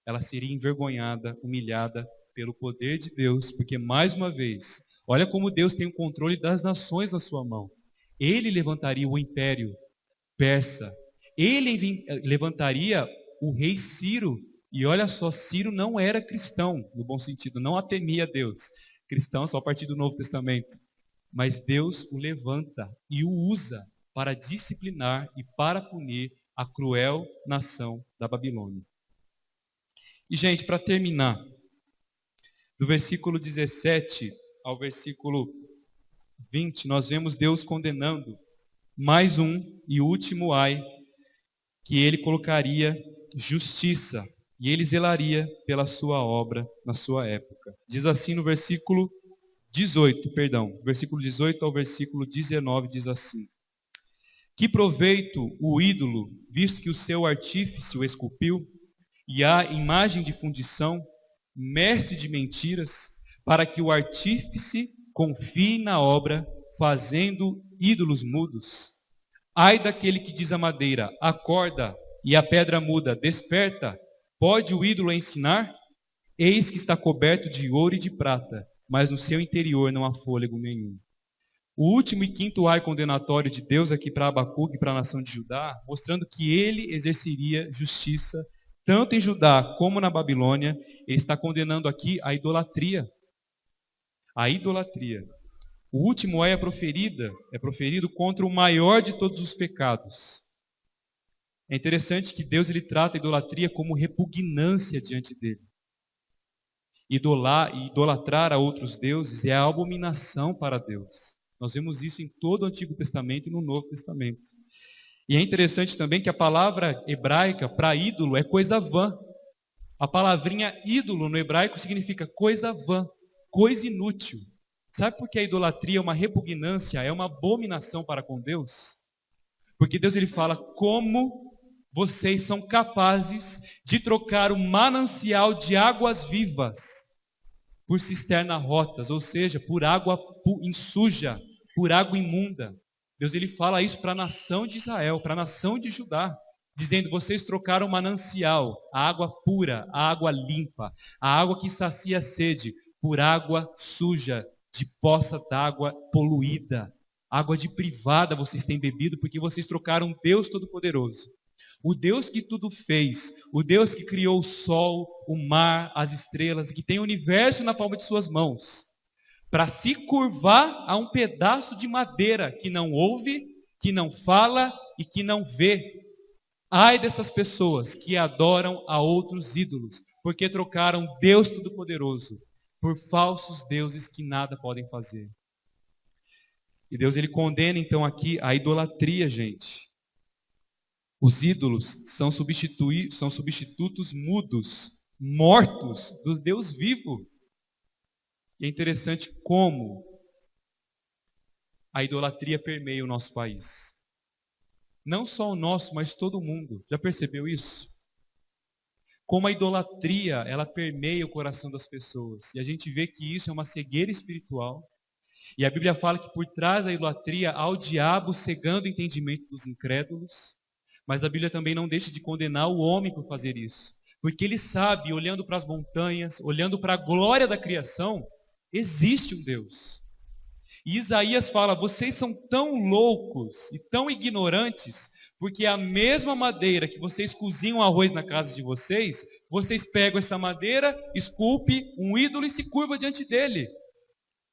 Ela seria envergonhada, humilhada pelo poder de Deus, porque mais uma vez, olha como Deus tem o controle das nações na sua mão. Ele levantaria o império persa. Ele levantaria o rei Ciro. E olha só, Ciro não era cristão, no bom sentido, não temia Deus. Cristão só a partir do Novo Testamento. Mas Deus o levanta e o usa para disciplinar e para punir a cruel nação da Babilônia. E, gente, para terminar, do versículo 17 ao versículo 20, nós vemos Deus condenando mais um e último ai, que ele colocaria justiça, e ele zelaria pela sua obra na sua época. Diz assim no versículo 18, versículo 18 ao versículo 19, diz assim: que proveito o ídolo, visto que o seu artífice o esculpiu, e a imagem de fundição, mestre de mentiras, para que o artífice confie na obra, fazendo ídolos mudos. Ai daquele que diz à madeira: acorda, e a pedra muda: desperta. Pode o ídolo ensinar? Eis que está coberto de ouro e de prata, mas no seu interior não há fôlego nenhum. O último e quinto ai condenatório de Deus aqui para Abacuque e para a nação de Judá, mostrando que ele exerceria justiça, tanto em Judá como na Babilônia. Ele está condenando aqui a idolatria. A idolatria. O último ai é proferido contra o maior de todos os pecados. É interessante que Deus ele trata a idolatria como repugnância diante dele. Idolatrar a outros deuses é a abominação para Deus. Nós vemos isso em todo o Antigo Testamento e no Novo Testamento. E é interessante também que a palavra hebraica para ídolo é coisa vã. A palavrinha ídolo no hebraico significa coisa vã, coisa inútil. Sabe por que a idolatria é uma repugnância, é uma abominação para com Deus? Porque Deus ele fala: como vocês são capazes de trocar o manancial de águas vivas por cisterna rotas, ou seja, por água suja, por água imunda. Deus ele fala isso para a nação de Israel, para a nação de Judá, dizendo: vocês trocaram o manancial, a água pura, a água limpa, a água que sacia a sede, por água suja, de poça d'água poluída. Água de privada vocês têm bebido, porque vocês trocaram Deus Todo-Poderoso. O Deus que tudo fez, o Deus que criou o sol, o mar, as estrelas, que tem o universo na palma de suas mãos, para se curvar a um pedaço de madeira que não ouve, que não fala e que não vê. Ai dessas pessoas que adoram a outros ídolos, porque trocaram Deus Todo-Poderoso por falsos deuses que nada podem fazer. E Deus ele condena então aqui a idolatria, gente. Os ídolos são substitutos mudos, mortos do Deus vivo. E é interessante como a idolatria permeia o nosso país. Não só o nosso, mas todo o mundo. Já percebeu isso? Como a idolatria, ela permeia o coração das pessoas. E a gente vê que isso é uma cegueira espiritual. E a Bíblia fala que por trás da idolatria há o diabo cegando o entendimento dos incrédulos. Mas a Bíblia também não deixa de condenar o homem por fazer isso. Porque ele sabe, olhando para as montanhas, olhando para a glória da criação, existe um Deus. E Isaías fala, vocês são tão loucos e tão ignorantes, porque a mesma madeira que vocês cozinham arroz na casa de vocês, vocês pegam essa madeira, esculpe um ídolo e se curva diante dele.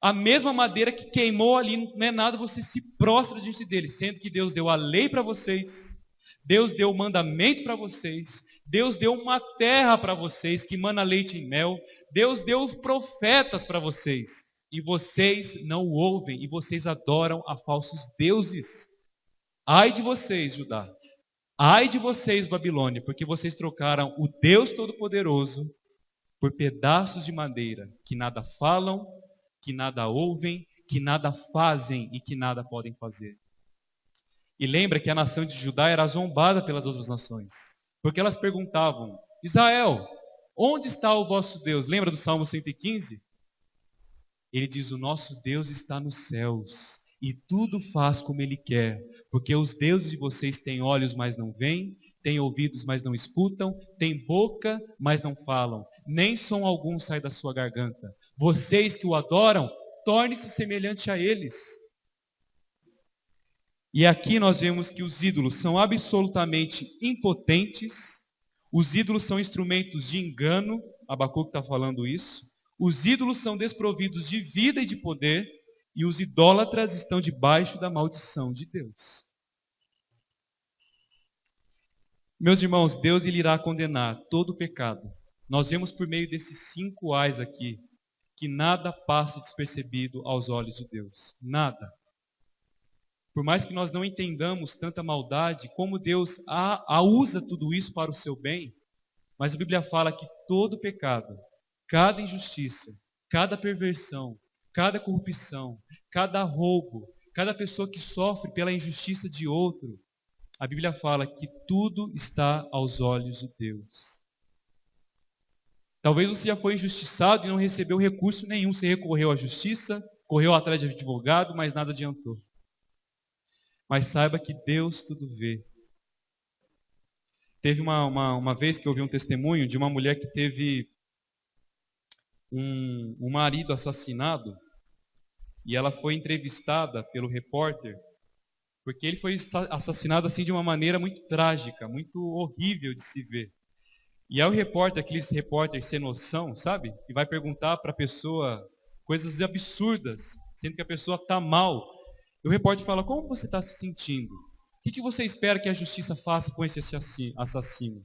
A mesma madeira que queimou ali, não é nada, você se prostra diante dele, sendo que Deus deu a lei para vocês, Deus deu o mandamento para vocês, Deus deu uma terra para vocês que mana leite e mel, Deus deu os profetas para vocês, e vocês não o ouvem, e vocês adoram a falsos deuses. Ai de vocês, Judá, ai de vocês, Babilônia, porque vocês trocaram o Deus Todo-Poderoso por pedaços de madeira, que nada falam, que nada ouvem, que nada fazem e que nada podem fazer. E lembra que a nação de Judá era zombada pelas outras nações, porque elas perguntavam, Israel, onde está o vosso Deus? Lembra do Salmo 115? Ele diz, o nosso Deus está nos céus, e tudo faz como Ele quer, porque os deuses de vocês têm olhos, mas não veem, têm ouvidos, mas não escutam, têm boca, mas não falam, nem som algum sai da sua garganta. Vocês que o adoram, torne-se semelhante a eles. E aqui nós vemos que os ídolos são absolutamente impotentes, os ídolos são instrumentos de engano, Abacuque está falando isso, os ídolos são desprovidos de vida e de poder, e os idólatras estão debaixo da maldição de Deus. Meus irmãos, Deus ele irá condenar todo o pecado. Nós vemos por meio desses 5 ais aqui, que nada passa despercebido aos olhos de Deus. Nada. Por mais que nós não entendamos tanta maldade, como Deus usa tudo isso para o seu bem, mas a Bíblia fala que todo pecado, cada injustiça, cada perversão, cada corrupção, cada roubo, cada pessoa que sofre pela injustiça de outro, a Bíblia fala que tudo está aos olhos de Deus. Talvez você já foi injustiçado e não recebeu recurso nenhum, você recorreu à justiça, correu atrás de advogado, mas nada adiantou. Mas saiba que Deus tudo vê. Teve uma vez que eu ouvi um testemunho de uma mulher que teve um marido assassinado e ela foi entrevistada pelo repórter porque ele foi assassinado assim de uma maneira muito trágica, muito horrível de se ver. E aí o repórter, aqueles repórteres sem noção, sabe? Que vai perguntar para a pessoa coisas absurdas, sendo que a pessoa está mal. E o repórter fala, como você está se sentindo? O que você espera que a justiça faça com esse assassino?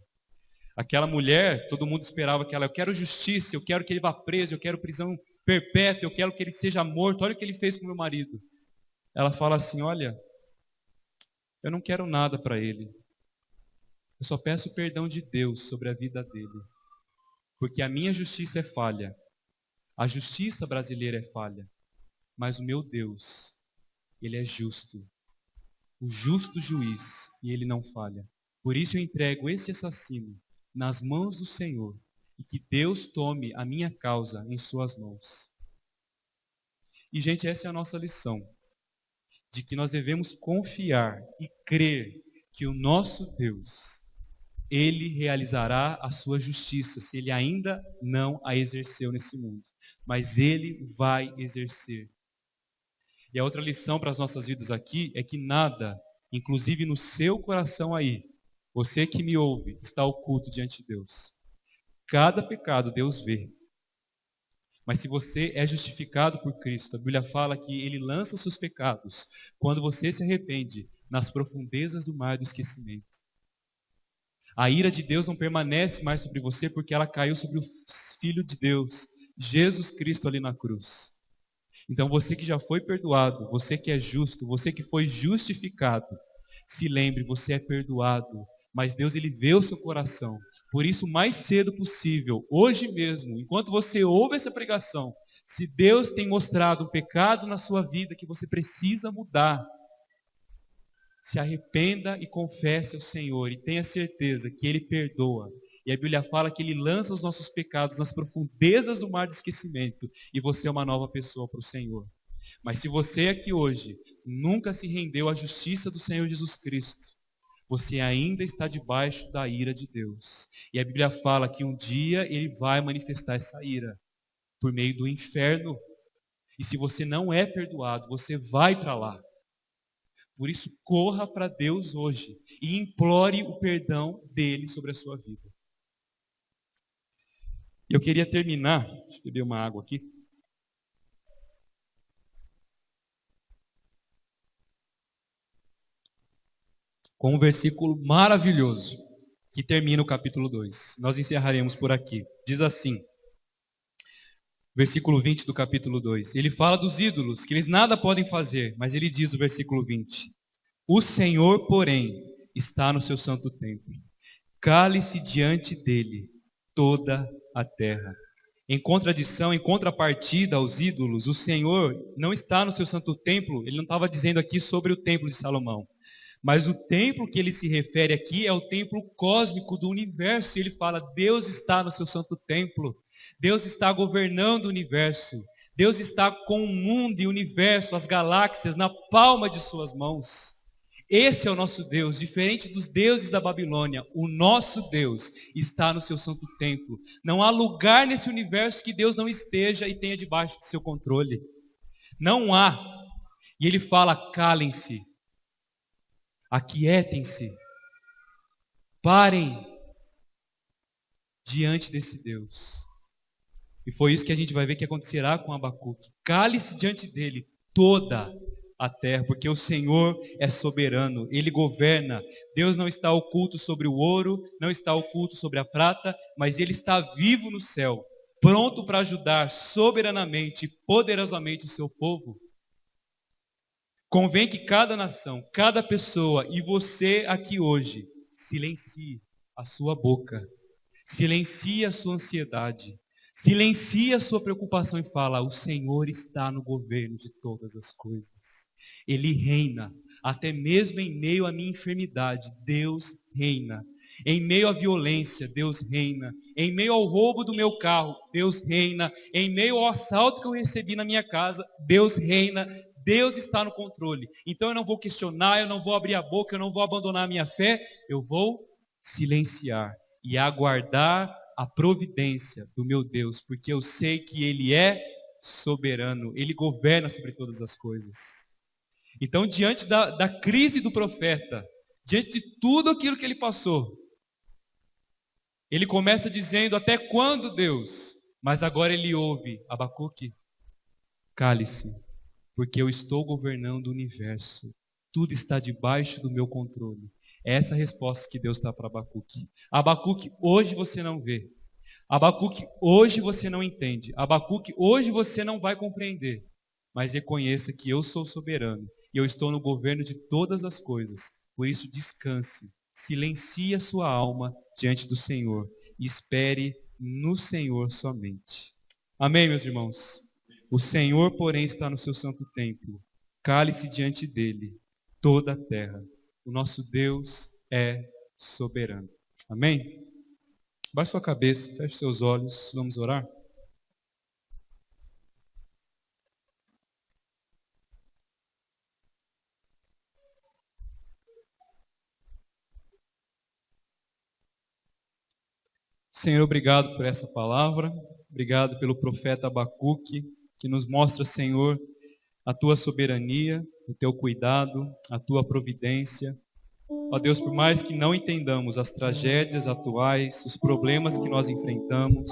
Aquela mulher, todo mundo esperava que ela, eu quero justiça, eu quero que ele vá preso, eu quero prisão perpétua, eu quero que ele seja morto, olha o que ele fez com meu marido. Ela fala assim, olha, eu não quero nada para ele. Eu só peço o perdão de Deus sobre a vida dele. Porque a minha justiça é falha. A justiça brasileira é falha. Mas o meu Deus, Ele é justo. O justo juiz, e Ele não falha. Por isso eu entrego esse assassino nas mãos do Senhor. E que Deus tome a minha causa em suas mãos. E, gente, essa é a nossa lição. De que nós devemos confiar e crer que o nosso Deus, Ele realizará a sua justiça, se Ele ainda não a exerceu nesse mundo. Mas Ele vai exercer. E a outra lição para as nossas vidas aqui é que nada, inclusive no seu coração aí, Você que me ouve está oculto diante de Deus. Cada pecado Deus vê. Mas se você é justificado por Cristo, a Bíblia fala que Ele lança os seus pecados quando você se arrepende nas profundezas do mar do esquecimento. A ira de Deus não permanece mais sobre você porque ela caiu sobre o Filho de Deus, Jesus Cristo ali na cruz. Então você que já foi perdoado, você que é justo, você que foi justificado, se lembre, você é perdoado, mas Deus ele vê o seu coração. Por isso, o mais cedo possível, hoje mesmo, enquanto você ouve essa pregação, se Deus tem mostrado um pecado na sua vida que você precisa mudar, se arrependa e confesse ao Senhor e tenha certeza que Ele perdoa. E a Bíblia fala que Ele lança os nossos pecados nas profundezas do mar de esquecimento e você é uma nova pessoa para o Senhor. Mas se você aqui hoje nunca se rendeu à justiça do Senhor Jesus Cristo, você ainda está debaixo da ira de Deus. E a Bíblia fala que um dia Ele vai manifestar essa ira por meio do inferno. E se você não é perdoado, você vai para lá. Por isso, corra para Deus hoje e implore o perdão dele sobre a sua vida. Eu queria terminar, deixa eu beber uma água aqui. Com um versículo maravilhoso que termina o capítulo 2. Nós encerraremos por aqui. Diz assim, versículo 20 do capítulo 2. Ele fala dos ídolos, que eles nada podem fazer, mas ele diz no versículo 20. O Senhor, porém, está no seu santo templo. Cale-se diante dele toda a terra. Em contradição, em contrapartida aos ídolos, o Senhor não está no seu santo templo. Ele não estava dizendo aqui sobre o templo de Salomão. Mas o templo que ele se refere aqui é o templo cósmico do universo. Ele fala, Deus está no seu santo templo. Deus está governando o universo. Deus está com o mundo e o universo, as galáxias, na palma de suas mãos. Esse é o nosso Deus, diferente dos deuses da Babilônia. O nosso Deus está no seu santo templo. Não há lugar nesse universo que Deus não esteja e tenha debaixo do seu controle. Não há. E ele fala, calem-se, aquietem-se, parem diante desse Deus. E foi isso que a gente vai ver que acontecerá com Abacuque. Cale-se diante dele toda a terra, porque o Senhor é soberano, Ele governa. Deus não está oculto sobre o ouro, não está oculto sobre a prata, mas Ele está vivo no céu, pronto para ajudar soberanamente, poderosamente o seu povo. Convém que cada nação, cada pessoa e você aqui hoje, silencie a sua boca, silencie a sua ansiedade, silencie a sua preocupação e fala, o Senhor está no governo de todas as coisas. Ele reina, até mesmo em meio à minha enfermidade, Deus reina. Em meio à violência, Deus reina. Em meio ao roubo do meu carro, Deus reina. Em meio ao assalto que eu recebi na minha casa, Deus reina. Deus está no controle. Então eu não vou questionar, eu não vou abrir a boca, eu não vou abandonar a minha fé. Eu vou silenciar e aguardar a providência do meu Deus, porque eu sei que Ele é soberano, Ele governa sobre todas as coisas. Então, diante da crise do profeta, diante de tudo aquilo que ele passou, ele começa dizendo, até quando, Deus? Mas agora ele ouve, Abacuque, cale-se, porque eu estou governando o universo, tudo está debaixo do meu controle. É essa a resposta que Deus dá para Abacuque. Abacuque, hoje você não vê. Abacuque, hoje você não entende. Abacuque, hoje você não vai compreender. Mas reconheça que eu sou soberano e eu estou no governo de todas as coisas. Por isso, descanse, silencie a sua alma diante do Senhor e espere no Senhor somente. Amém, meus irmãos? O Senhor, porém, está no seu santo templo. Cale-se diante dele toda a terra. O nosso Deus é soberano. Amém? Baixe sua cabeça, feche seus olhos, vamos orar. Senhor, obrigado por essa palavra, obrigado pelo profeta Abacuque, que nos mostra, Senhor, a tua soberania, o teu cuidado, a tua providência. Ó Deus, por mais que não entendamos as tragédias atuais, os problemas que nós enfrentamos,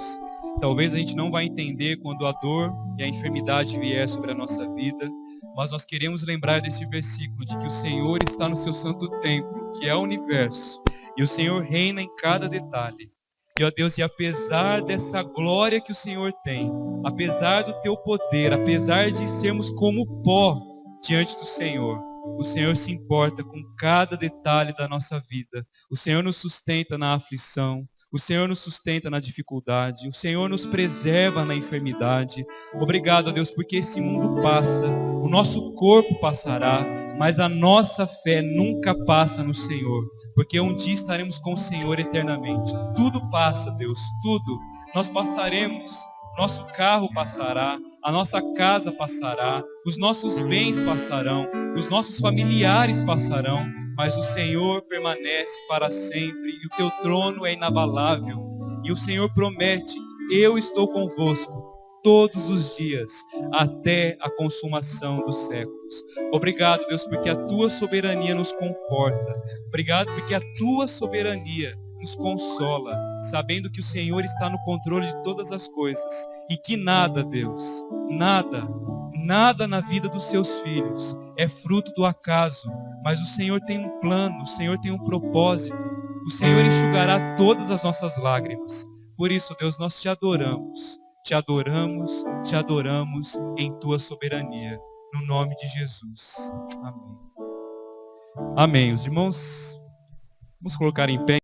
talvez a gente não vai entender quando a dor e a enfermidade vier sobre a nossa vida, mas nós queremos lembrar desse versículo de que o Senhor está no seu santo templo, que é o universo, e o Senhor reina em cada detalhe. E ó Deus, e apesar dessa glória que o Senhor tem, apesar do teu poder, apesar de sermos como pó diante do Senhor, o Senhor se importa com cada detalhe da nossa vida. O Senhor nos sustenta na aflição. O Senhor nos sustenta na dificuldade. O Senhor nos preserva na enfermidade. Obrigado, Deus, porque esse mundo passa. O nosso corpo passará, mas a nossa fé nunca passa no Senhor. Porque um dia estaremos com o Senhor eternamente. Tudo passa, Deus, tudo. Nós passaremos. Nosso carro passará, a nossa casa passará, os nossos bens passarão, os nossos familiares passarão, mas o Senhor permanece para sempre e o teu trono é inabalável. E o Senhor promete: eu estou convosco todos os dias, até a consumação dos séculos. Obrigado, Deus, porque a tua soberania nos conforta. Obrigado porque a tua soberania nos consola, sabendo que o Senhor está no controle de todas as coisas e que nada, Deus, nada na vida dos seus filhos é fruto do acaso, mas o Senhor tem um plano, o Senhor tem um propósito, o Senhor enxugará todas as nossas lágrimas. Por isso, Deus, nós te adoramos, te adoramos, te adoramos em tua soberania, no nome de Jesus. Amém. Amém. Os irmãos, vamos colocar em pé.